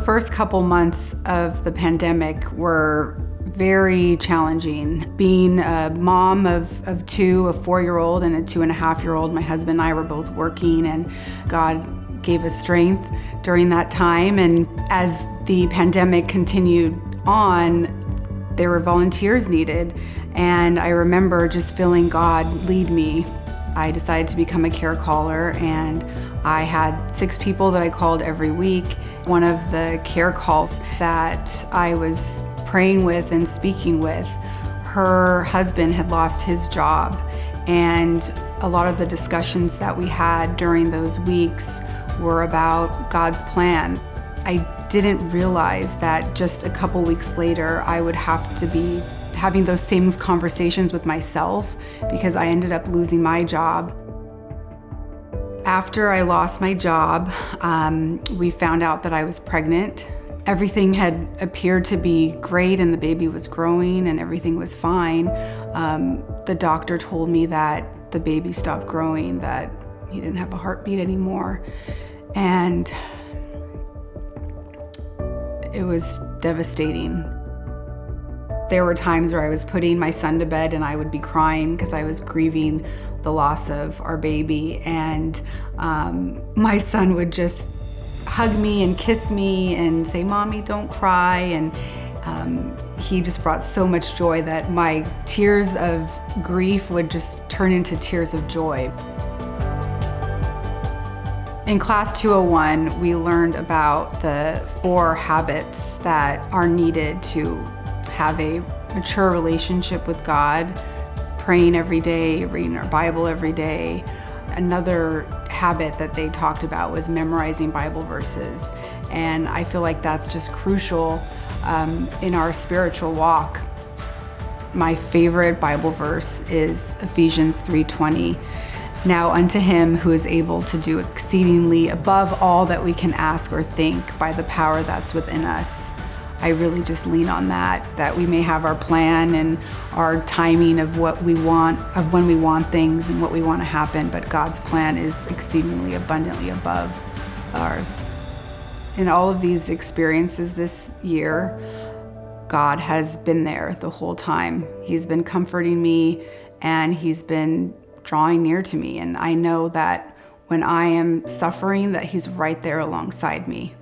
first couple months of the pandemic were very challenging. Being a mom of two, a 4-year-old and a 2.5-year-old, my husband and I were both working, and God gave us strength during that time. And as the pandemic continued on, there were volunteers needed. And I remember just feeling God lead me. I decided to become a care caller, and I had 6 people that I called every week. One of the care calls that I was praying with and speaking with, her husband had lost his job, and a lot of the discussions that we had during those weeks were about God's plan. I didn't realize that just a couple weeks later I would have to be having those same conversations with myself because I ended up losing my job. After I lost my job, we found out that I was pregnant. Everything had appeared to be great and the baby was growing and everything was fine. The doctor told me that the baby stopped growing, that he didn't have a heartbeat anymore. And it was devastating. There were times where I was putting my son to bed and I would be crying because I was grieving the loss of our baby. And my son would just hug me and kiss me and say, "Mommy, don't cry." And he just brought so much joy that my tears of grief would just turn into tears of joy. In class 201, we learned about the 4 habits that are needed to have a mature relationship with God: praying every day, reading our Bible every day. Another habit that they talked about was memorizing Bible verses. And I feel like that's just crucial in our spiritual walk. My favorite Bible verse is Ephesians 3:20. "Now unto him who is able to do exceedingly above all that we can ask or think by the power that's within us." I really just lean on that we may have our plan and our timing of what we want, of when we want things and what we want to happen, but God's plan is exceedingly abundantly above ours. In all of these experiences this year, God has been there the whole time. He's been comforting me and he's been drawing near to me, and I know that when I am suffering that he's right there alongside me.